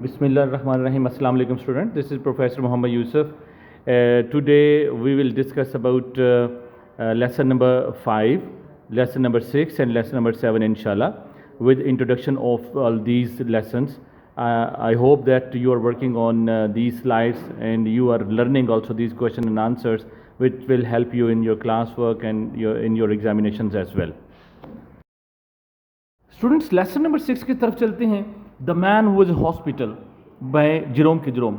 Bismillahirrahmanirrahim. Assalamu alaikum student. This is Professor Muhammad Yusuf. Today we will discuss about lesson number 5, lesson number 6 and lesson number 7 inshallah with introduction of all these lessons. I hope that you are working on these slides and you are learning also these questions and answers which will help you in your classwork and in your examinations as well. Students, lesson number 6 की तरफ चलते हैं. The man who was hospital by Jerome K Jerome.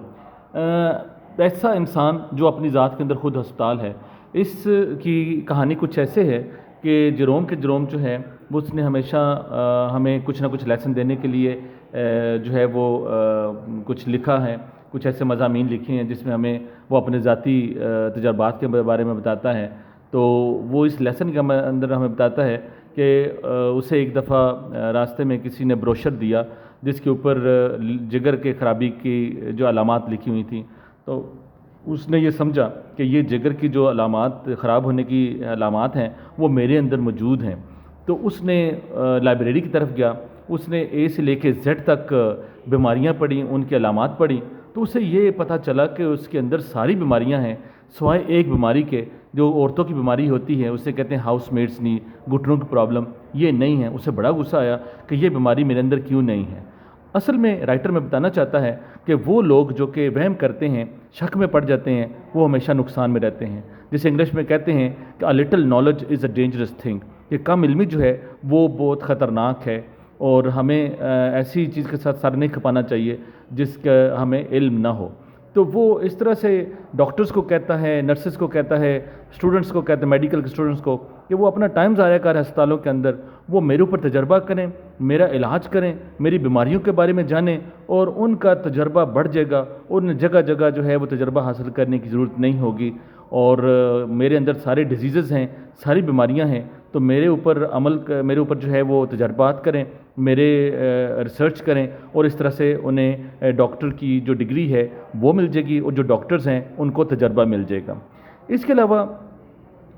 ऐसा इंसान जो अपनी ज़ात के अंदर ख़ुद हस्पताल है. इसकी कहानी कुछ ऐसे है कि जेरोम के जेरोम जो है वो उसने हमेशा हमें कुछ ना कुछ लेसन देने के लिए जो है वो कुछ लिखा है, कुछ ऐसे मज़ामीन लिखे हैं जिसमें हमें वो अपने ज़ाती तजर्बात के बारे में बताता है. तो वो इस लेसन के अंदर हमें बताता है कि उसे एक दफ़ा रास्ते में किसी ने ब्रोशर दिया जिसके ऊपर जिगर के ख़राबी की जो अलामात लिखी हुई थी. तो उसने ये समझा कि ये जिगर की जो अलामात ख़राब होने की अलामात हैं वो मेरे अंदर मौजूद हैं. तो उसने लाइब्रेरी की तरफ गया, उसने ए से लेके जेड तक बीमारियां पढ़ी, उनकी अलामात पढ़ी. तो उसे ये पता चला कि उसके अंदर सारी बीमारियां हैं सिवाय एक बीमारी के जो औरतों की बीमारी होती है, उसे कहते हैं हाउस मेड्स नी, घुटनों की प्रॉब्लम, ये नहीं है. उसे बड़ा गुस्सा आया कि ये बीमारी मेरे अंदर क्यों नहीं है. असल में राइटर में बताना चाहता है कि वो लोग जो कि वहम करते हैं, शक में पड़ जाते हैं, वो हमेशा नुकसान में रहते हैं. जिसे इंग्लिश में कहते हैं कि a little knowledge is a dangerous thing. ये कम इल्मी जो है वो बहुत ख़तरनाक है और हमें ऐसी चीज़ के साथ सर नहीं खपाना चाहिए जिसका हमें इल्म ना हो. तो वो इस तरह से डॉक्टर्स को कहता है, नर्सेस को कहता है, स्टूडेंट्स को कहता है, मेडिकल के स्टूडेंट्स को, कि वो अपना टाइम ज़ाया करें अस्पतालों के अंदर, वो मेरे ऊपर तजर्बा करें, मेरा इलाज करें, मेरी बीमारियों के बारे में जानें और उनका तजर्बा बढ़ जाएगा. उन जगह जगह जो है वो तजर्बा हासिल करने की ज़रूरत नहीं होगी. और मेरे अंदर सारे डिजीज़ हैं, सारी बीमारियां हैं, तो मेरे ऊपर जो है वो तजर्बात करें, मेरे रिसर्च करें और इस तरह से उन्हें डॉक्टर की जो डिग्री है वो मिल जाएगी और जो डॉक्टर्स हैं उनको तजर्बा मिल जाएगा. इसके अलावा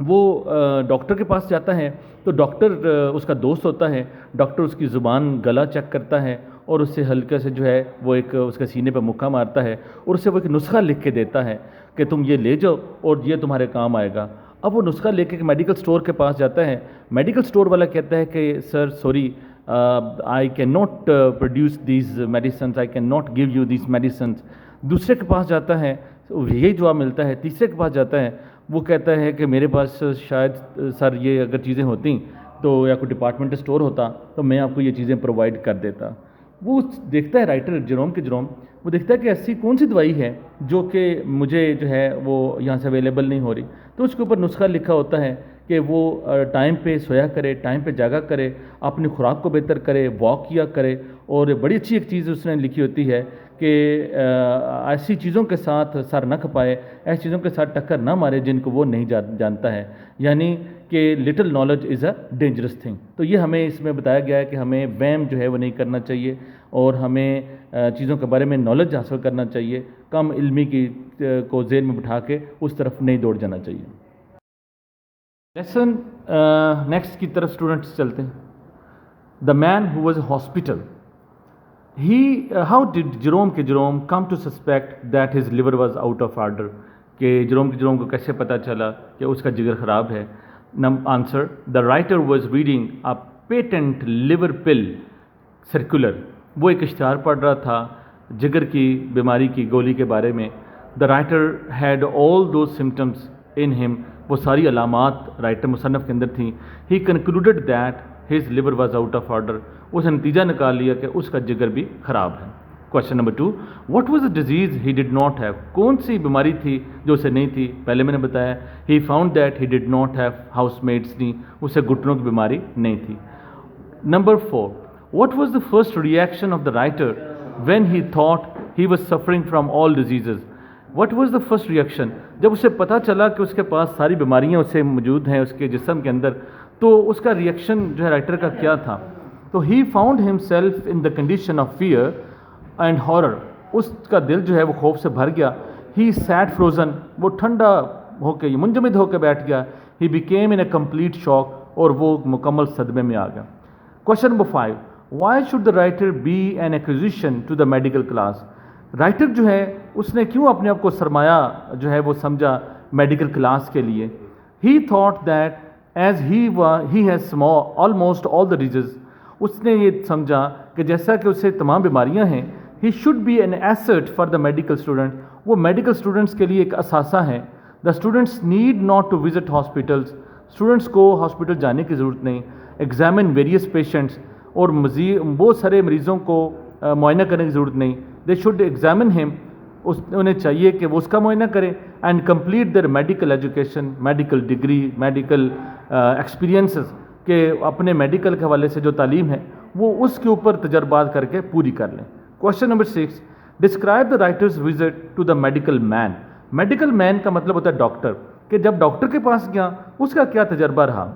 वो डॉक्टर के पास जाता है तो डॉक्टर उसका दोस्त होता है. डॉक्टर उसकी ज़ुबान गला चेक करता है और उससे हल्के से जो है वो एक उसके सीने पर मुक्का मारता है और उससे वो एक नुस्खा लिख के देता है कि तुम ये ले जाओ और ये तुम्हारे काम आएगा. अब वो नुस्खा लेके मेडिकल स्टोर के पास जाता है. मेडिकल स्टोर वाला कहता है कि sir sorry, I can not produce these medicine, I can not give you these medicine. दूसरे के पास जाता है, यही जवाब मिलता है. तीसरे के पास जाता है, वो कहता है कि मेरे पास शायद सर ये अगर चीज़ें होती तो या कोई डिपार्टमेंटल स्टोर होता तो मैं आपको ये चीज़ें प्रोवाइड कर देता. वो देखता है राइटर जेरोम के जेरोम, वो देखता है कि ऐसी कौन सी दवाई है जो कि मुझे जो है वो यहाँ से अवेलेबल नहीं हो रही. तो उसके ऊपर नुस्खा लिखा होता है कि वो टाइम पे सोया करे, टाइम पे जागा करे, अपनी खुराक को बेहतर करे, वॉक किया करे. और बड़ी अच्छी एक चीज़ उसने लिखी होती है कि ऐसी चीज़ों के साथ सर न खपाए, ऐसी चीज़ों के साथ टक्कर ना मारे जिनको वो नहीं जानता है. यानी कि little knowledge is a dangerous thing. तो ये हमें इसमें बताया गया है कि हमें वहम जो है वो नहीं करना चाहिए और हमें चीज़ों के बारे में नॉलेज हासिल करना चाहिए. कम इल्मी की को ज़हन में बिठा के उस तरफ नहीं दौड़ जाना चाहिए. लेसन नेक्स्ट की तरफ स्टूडेंट्स चलते हैं. The man who was hospital, how did Jerome K Jerome come to suspect that his liver was out of order. कि जेरोम के जेरोम को कैसे पता चला कि उसका जिगर ख़राब है. Answer, the writer was reading a patent liver pill circular. वो एक इश्तिहार पढ़ रहा था जिगर की बीमारी की गोली के बारे में. The writer had all the symptoms in him. वो सारी अलामात राइटर मुसन्नफ़ के अंदर थी. He concluded that his liver was out of order. उसने नतीजा निकाल लिया कि उसका जिगर भी ख़राब है. Question number 2, what was the disease he did not have. कौन सी बीमारी थी जो उसे नहीं थी. पहले मैंने बताया he found that he did not have housemaid's knee, उसे घुटनों की बीमारी नहीं थी. Number 4, what was the first reaction of the writer when he thought he was suffering from all diseases. What was the first reaction, जब उसे पता चला कि उसके पास सारी बीमारियां उसे मौजूद हैं उसके जिस्म के अंदर, तो उसका रिएक्शन जो है राइटर का क्या था. तो he found himself in the condition of fear and horror. उसका दिल जो है वो खौफ से भर गया. ही सैट फ्रोजन, वो ठंडा होकर मुंजमद होकर बैठ गया. He became in a complete shock, और वो मुकम्मल सदमे में आ गया. Question number 5, why should the writer be an accusation to the medical class. Writer جو ہے اس نے کیوں اپنے آپ کو سرمایہ جو ہے وہ سمجھا میڈیکل کلاس کے لیے. He thought that as he has almost all the disease, اس نے یہ سمجھا کہ جیسا کہ اسے تمام بیماریاں ہیں, he should be an asset for the medical student, وہ میڈیکل اسٹوڈنٹس کے لیے ایک اثاثہ ہے. The students need not to visit hospitals, students کو ہاسپٹل جانے کی ضرورت نہیں. ایگزامن ویریس پیشنٹس, اور بہت سارے مریضوں کو معائنہ کرنے کی ضرورت نہیں. دے شوڈ ایگزامن ہم, انہیں چاہیے کہ وہ اس کا معائنہ کریں. And complete their medical education, medical degree, medical experiences, کہ اپنے میڈیکل کے حوالے سے جو تعلیم ہے وہ اس کے اوپر تجربات کر کے پوری کر لیں. Question number 6, describe the writer's visit to the medical man. Medical man کا مطلب ہوتا ہے ڈاکٹر, کہ جب ڈاکٹر کے پاس گیا اس کا کیا تجربہ رہا.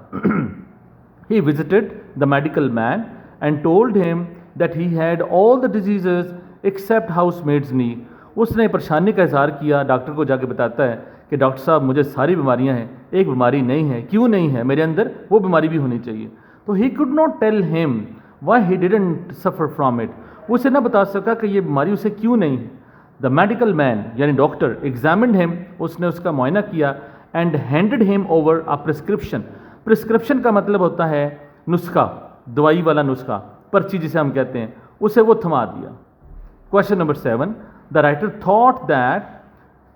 He visited the medical man and told him that he had all the diseases except housemaid's knee. اس نے پریشانی کا اظہار کیا, ڈاکٹر کو جا کے بتاتا ہے کہ ڈاکٹر صاحب مجھے ساری بیماریاں ہیں, ایک بیماری نہیں ہے. کیوں نہیں ہے؟ میرے اندر وہ بیماری بھی ہونی چاہیے. تو he could not tell him why he didn't suffer from it. وہ اسے نہ بتا سکا کہ یہ بیماری اسے کیوں نہیں ہے. The medical man یعنی ڈاکٹر examined him, اس نے اس کا معائنہ کیا, and handed him over a prescription. Prescription کا مطلب ہوتا ہے نسخہ, دوائی والا نسخہ, پرچی جسے ہم کہتے ہیں, اسے وہ تھما دیا. Question number 7, the writer thought that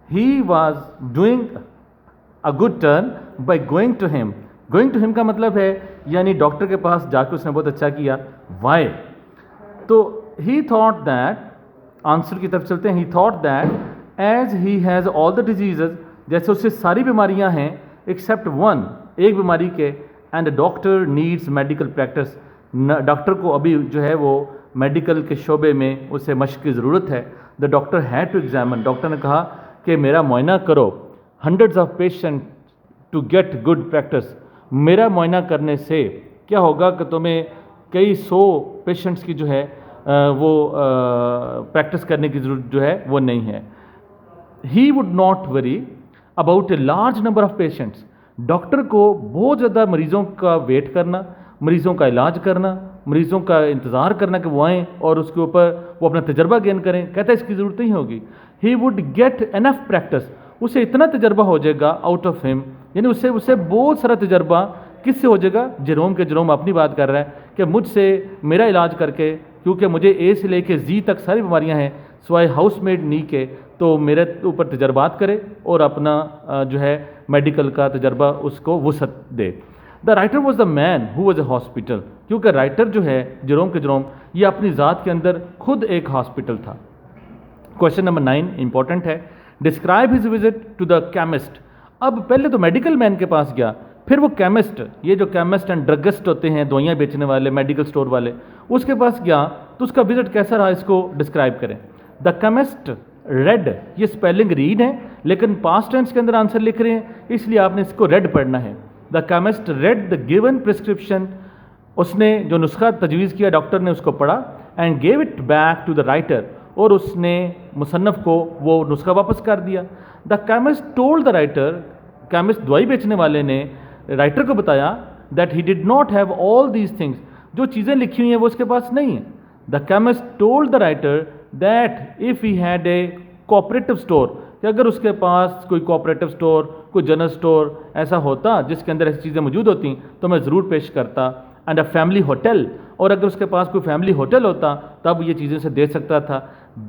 he was doing a good turn by going to him. Going to him کا مطلب ہے یعنی ڈاکٹر کے پاس جا کے اس نے بہت اچھا کیا. وائی؟ تو ہی تھاٹ دیٹ, آنسر کی طرف چلتے ہیں. ہی thought that as he has all the diseases, جیسے اسے ساری بیماریاں ہیں ایکسیپٹ ون, ایک بیماری کے, and doctor needs medical practice, doctor کو ابھی جو ہے وہ میڈیکل کے شعبے میں اسے مشق کی ضرورت ہے. The doctor had to examine, doctor نے کہا کہ میرا معائنہ کرو. Hundreds of patient to get good practice, میرا معائنہ کرنے سے کیا ہوگا کہ تمہیں کئی 100 پیشنٹس کی جو ہے وہ پریکٹس کرنے کی ضرورت جو ہے وہ نہیں ہے. He would not worry about a large number of patients, doctor کو بہت زیادہ مریضوں کا ویٹ کرنا, مریضوں کا علاج کرنا, مریضوں کا انتظار کرنا کہ وہ آئیں اور اس کے اوپر وہ اپنا تجربہ گین کریں, کہتا ہے اس کی ضرورت نہیں ہوگی. He would get enough practice, اسے اتنا تجربہ ہو جائے گا آؤٹ آف ہم, یعنی اسے بہت سارا تجربہ کس سے ہو جائے گا؟ جیروم کے. جیروم اپنی بات کر رہا ہے کہ مجھ سے میرا علاج کر کے, کیونکہ مجھے اے سے لے کے زی تک ساری بیماریاں ہیں سوائے ہاؤس میڈ نی کے, تو میرے اوپر تجربات کرے اور اپنا جو ہے میڈیکل کا تجربہ اس کو وسعت دے. The writer was the man who was a hospital, کیونکہ رائٹر جو ہے جیروم کے جیروم یہ اپنی ذات کے اندر خود ایک ہاسپٹل تھا. کوشچن نمبر 9 امپورٹنٹ ہے. Describe his visit to the chemist. اب پہلے تو میڈیکل مین کے پاس گیا, پھر وہ کیمسٹ, یہ جو کیمسٹ اینڈ ڈرگسٹ ہوتے ہیں دوائیاں بیچنے والے میڈیکل سٹور والے, اس کے پاس گیا تو اس کا وزٹ کیسا رہا, اس کو ڈسکرائب کریں. دا کیمسٹ ریڈ, یہ اسپیلنگ ریڈ ہے لیکن پاسٹ ٹینس کے اندر آنسر لکھ رہے ہیں اس لیے آپ نے اس کو ریڈ پڑھنا ہے. The chemist read the given prescription, اس نے جو نسخہ تجویز کیا ڈاکٹر نے اس کو پڑھا, and gave it back to the writer, اور اس نے مصنف کو وہ نسخہ واپس کر دیا. The chemist told the writer, chemist دوائی بیچنے والے نے رائٹر کو بتایا that he did not have all these things, جو چیزیں لکھی ہوئی ہیں وہ اس کے پاس نہیں ہیں. The chemist told the writer that if he had a cooperative store, کہ اگر اس کے پاس کوئی کوآپریٹو اسٹور, کوئی جنرل اسٹور ایسا ہوتا جس کے اندر ایسی چیزیں موجود ہوتی تو میں ضرور پیش کرتا. اینڈ اے فیملی ہوٹل, اور اگر اس کے پاس کوئی فیملی ہوٹل ہوتا تب یہ چیزیں اسے دے سکتا تھا.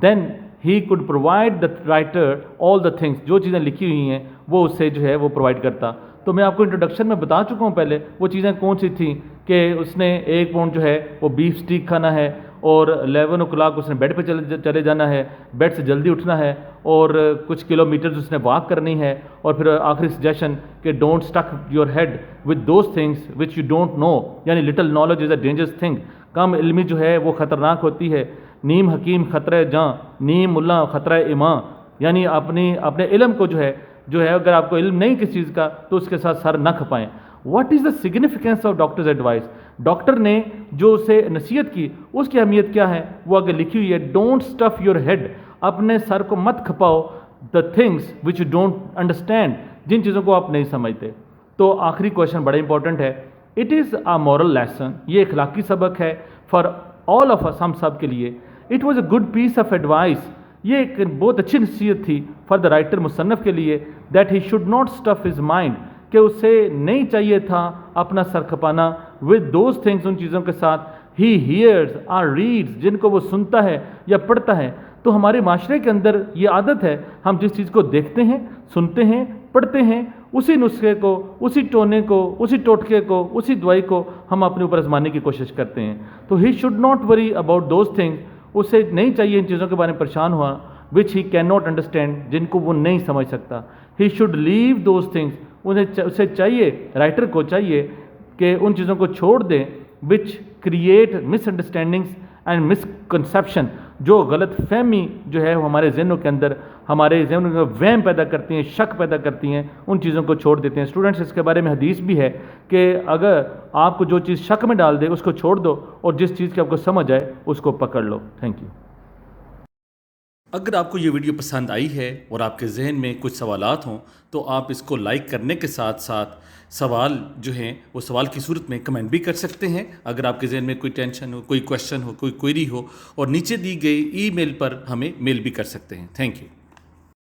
Then he could provide the writer all the things, جو چیزیں لکھی ہوئی ہیں وہ اس سے جو ہے وہ پرووائڈ کرتا. تو میں آپ کو انٹروڈکشن میں بتا چکا ہوں پہلے وہ چیزیں کون سی تھیں, کہ اس نے 1 پاؤنڈ جو ہے وہ بیف سٹیک کھانا ہے, اور 11 o'clock اس نے بیڈ پہ چلے جانا ہے, بیڈ سے جلدی اٹھنا ہے, اور کچھ کلومیٹرز اس نے واک کرنی ہے, اور پھر آخری سجیشن کہ don't stick your head with those things which you don't know, یعنی little knowledge is a dangerous thing, کم علمی جو ہے وہ خطرناک ہوتی ہے. نیم حکیم خطرہ جاں, نیم ملا خطرہ اماں, یعنی اپنے علم کو جو ہے اگر آپ کو علم نہیں کس چیز کا تو اس کے ساتھ سر نہ کھپائیں. What is the significance of doctor's advice, doctor نے جو اسے نصیحت کی اس کی اہمیت کیا ہے وہ آگے لکھی ہوئی ہے. ڈونٹ اسٹف یور ہیڈ, اپنے سر کو مت کھپاؤ, the things which you don't understand, جن چیزوں کو آپ نہیں سمجھتے. تو آخری کوشچن بڑا امپورٹنٹ ہے. It is a moral lesson, یہ اخلاقی سبق ہے فار ऑल ऑफ अस, हम सब के लिए। It was a good piece of advice, ये एक बहुत अच्छी नसीहत थी फॉर द राइटर, मुसन्नफ़ के लिए, that he should not stuff his mind, कि उसे नहीं चाहिए था अपना सर खपाना विद दोज थिंग्स, उन चीज़ों के साथ, ही हीयर्स आर रीड्स, जिनको वो सुनता है या पढ़ता है। तो हमारे माशरे के अंदर ये आदत है, हम जिस चीज़ को देखते हैं, सुनते हैं, पढ़ते हैं, उसी नुस्खे को, उसी टोने को, उसी टोटके को, उसी दवाई को हम अपने ऊपर आजमाने की कोशिश करते हैं। तो he should not worry about those things, उसे नहीं चाहिए इन चीज़ों के बारे में परेशान हुआ, विच ही कैन नॉट अंडरस्टैंड, जिनको वो नहीं समझ सकता। He should leave those things, उसे चाहिए, राइटर को चाहिए कि उन चीज़ों को छोड़ दें, which create misunderstandings and misconception, जो गलत फहमी जो है वो हमारे जहनों के अंदर, हमारे जहनों में वहम पैदा करती हैं, शक पैदा करती हैं, उन चीज़ों को छोड़ देते हैं। स्टूडेंट्स, इसके बारे में हदीस भी है कि अगर आपको जो चीज़ शक में डाल दे उसको छोड़ दो, और जिस चीज़ की आपको समझ आए उसको पकड़ लो। Thank you. अगर आपको ये वीडियो पसंद आई है और आपके जहन में कुछ सवालात हों तो आप इसको लाइक करने के साथ साथ सवाल जो हैं वो सवाल की सूरत में कमेंट भी कर सकते हैं। अगर आपके जहन में कोई टेंशन हो, कोई क्वेश्चन हो, कोई क्वेरी हो, और नीचे दी गई ईमेल पर हमें मेल भी कर सकते हैं। Thank you.